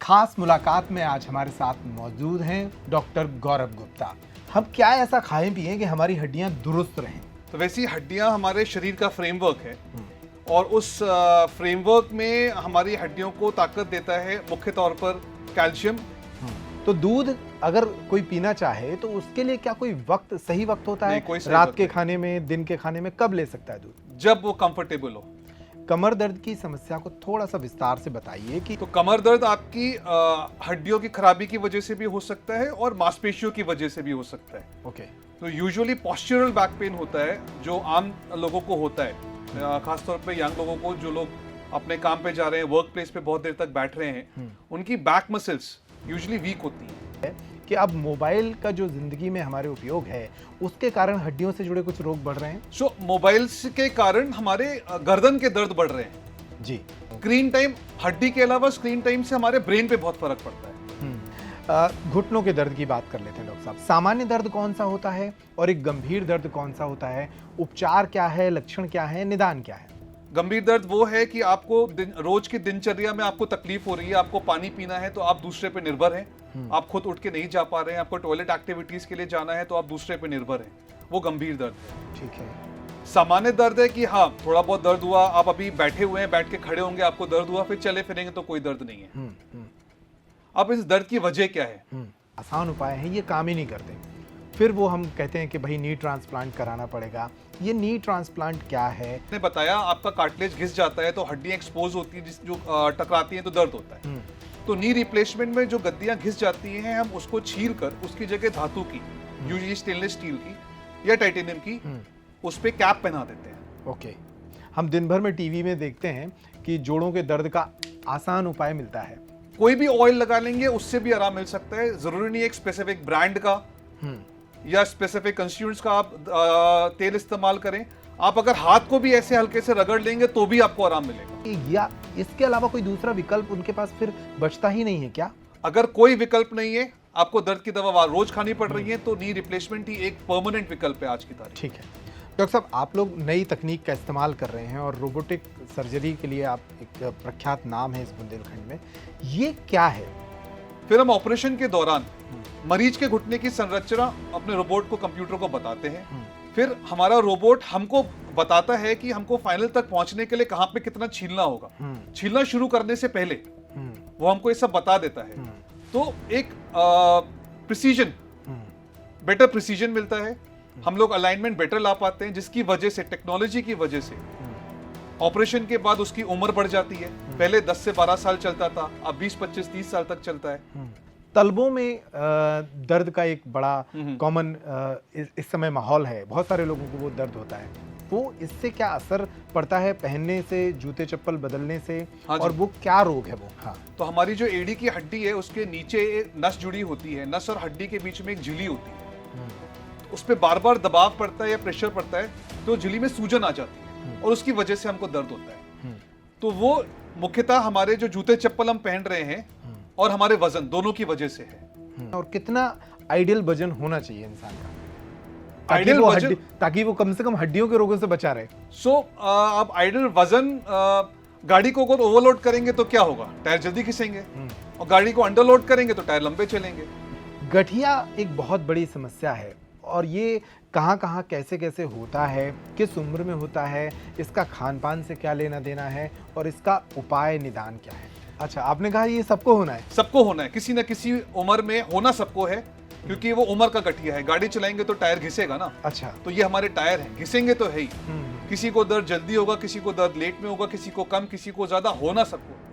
खास मुलाकात में आज हमारे साथ मौजूद हैं डॉक्टर गौरव गुप्ता। हम क्या ऐसा खाएं पिएं कि हमारी हड्डियां दुरुस्त रहें? तो वैसी हड्डियां हमारे शरीर का फ्रेमवर्क है और उस फ्रेमवर्क में हमारी हड्डियों को ताकत देता है मुख्य तौर पर कैल्शियम। तो दूध अगर कोई पीना चाहे तो उसके लिए क्या कोई वक्त, सही वक्त होता है? कोई सही रात वक्त के नहीं। खाने में, दिन के खाने में कब ले सकता है दूध? जब वो कंफर्टेबल हो। कमर दर्द की समस्या को थोड़ा सा विस्तार से बताइए कि तो कमर दर्द आपकी हड्डियों की खराबी की वजह से भी हो सकता है और मांसपेशियों की वजह से भी हो सकता है। ओके। तो यूजुअली पॉस्चरल बैक पेन होता है जो आम लोगों को होता है, खासतौर पे यंग लोगों को, जो लोग अपने काम पे जा रहे हैं, वर्क प्लेस पे बहुत देर तक बैठ रहे हैं, उनकी बैक मसल्स यूजुअली वीक होती हैं। कि अब मोबाइल का जो जिंदगी में हमारे उपयोग है उसके कारण हड्डियों से जुड़े कुछ रोग बढ़ रहे हैं। सो मोबाइल्स के कारण हमारे गर्दन के दर्द बढ़ रहे हैं जी। स्क्रीन टाइम, हड्डी के अलावा स्क्रीन टाइम से हमारे ब्रेन पे बहुत फर्क पड़ता है। घुटनों के दर्द की बात कर लेते हैं डॉक्टर साहब। सामान्य दर्द कौन सा होता है और एक गंभीर दर्द कौन सा होता है? उपचार क्या है, लक्षण क्या है, निदान क्या है? गंभीर दर्द वो है कि आपको रोज की दिनचर्या में आपको तकलीफ हो रही है, आपको पानी पीना है तो आप दूसरे पे निर्भर हैं, आप खुद उठ के नहीं जा पा रहे हैं, आपको टॉयलेट एक्टिविटीज के लिए जाना है तो आप दूसरे पे निर्भर हैं, वो गंभीर दर्द है। ठीक है। सामान्य दर्द है कि हाँ, थोड़ा बहुत दर्द हुआ, आप अभी बैठे हुए हैं, बैठ के खड़े होंगे, आपको दर्द हुआ, फिर चले फिरेंगे तो कोई दर्द नहीं है। अब इस दर्द की वजह क्या है? आसान उपाय है, ये काम ही नहीं करते। फिर वो हम कहते हैं कि भाई नी ट्रांसप्लांट कराना पड़ेगा। ये नी ट्रांसप्लांट क्या है? ने बताया आपका कार्टिलेज घिस जाता है तो हड्डियां एक्सपोज होती है, जो टकराती हैं तो दर्द होता है। तो नी रिप्लेसमेंट में जो गद्दियां घिस जाती हैं, हम उसको छील कर उसकी जगह धातु की, यूजुअली स्टेनलेस स्टील की या टाइटेनियम की, उस पे कैप पहना देते हैं। ओके। हम दिन भर में टीवी में देखते हैं कि जोड़ों के दर्द का आसान उपाय मिलता है। कोई भी ऑयल लगा लेंगे उससे भी आराम मिल सकता है। जरूरी नहीं है एक स्पेसिफिक ब्रांड का या स्पेसिफिक कंस्टिट्यूएंट्स का आप तेल इस्तेमाल करें। आप अगर हाथ को भी ऐसे हल्के से रगड़ लेंगे तो भी आपको आराम मिलेगा। या इसके अलावा कोई दूसरा विकल्प उनके पास फिर बचता ही नहीं है क्या? अगर कोई विकल्प नहीं है, आपको दर्द की दवा रोज खानी पड़ रही है, तो नी रिप्लेसमेंट ही एक परमानेंट विकल्प है आज की तारीख। ठीक है डॉक्टर साहब, आप लोग नई तकनीक का इस्तेमाल कर रहे हैं और रोबोटिक सर्जरी के लिए आप एक प्रख्यात नाम है इस बुंदेलखंड में। ये क्या है? फिर हम ऑपरेशन के दौरान मरीज के घुटने की संरचना अपने रोबोट को, कंप्यूटर को बताते हैं। फिर हमारा रोबोट हमको बताता है कि हमको फाइनल तक पहुंचने के लिए कहां पे कितना छीलना होगा। छीलना शुरू करने से पहले वो हमको ये सब बता देता है। तो एक प्रिसीजन, बेटर प्रिसीजन मिलता है, हम लोग अलाइनमेंट बेटर ला पाते हैं, जिसकी वजह से, टेक्नोलॉजी की वजह से ऑपरेशन के बाद उसकी उम्र बढ़ जाती है। पहले 10 से 12 साल चलता था, अब 20, 25, 30 साल तक चलता है। तलबों में दर्द का एक बड़ा कॉमन इस समय माहौल है, बहुत सारे लोगों को वो दर्द होता है। वो इससे क्या असर पड़ता है पहनने से, जूते चप्पल बदलने से? हाँ, और वो क्या रोग है वो? हाँ। तो हमारी जो एड़ी की हड्डी है उसके नीचे एक नस जुड़ी होती है, नस और हड्डी के बीच में एक झिल्ली होती है। उस पर बार बार दबाव पड़ता है या प्रेशर पड़ता है तो झिल्ली में सूजन आ जाती है और उसकी वजह से हमको दर्द होता है। तो वो मुख्यतः हमारे जो जूते चप्पल हम पहन रहे हैं और हमारे वजन, दोनों की वजह से है। और कितना आइडियल वजन होना चाहिए इंसान का आइडियल वजन, ताकि वो कम से कम हड्डियों के रोगों से बचा रहे? अब आइडियल वजन, गाड़ी को अगर ओवरलोड करेंगे तो क्या होगा? टायर जल्दी खिसेंगे, और गाड़ी को अंडरलोड करेंगे तो टायर लंबे चलेंगे। गठिया एक बहुत बड़ी समस्या है और ये कहाँ कहाँ, कैसे कैसे होता है, किस उम्र में होता है, इसका खान पान से क्या लेना देना है और इसका उपाय, निदान क्या है? अच्छा, आपने कहा ये सबको होना है? सबको होना है, किसी न किसी उम्र में होना सबको है, क्योंकि वो उम्र का गठिया है। गाड़ी चलाएंगे तो टायर घिसेगा ना। अच्छा। तो ये हमारे टायर हैं, घिसेंगे तो है ही। किसी को दर्द जल्दी होगा, किसी को दर्द लेट में होगा, किसी को कम, किसी को ज्यादा, होना सबको।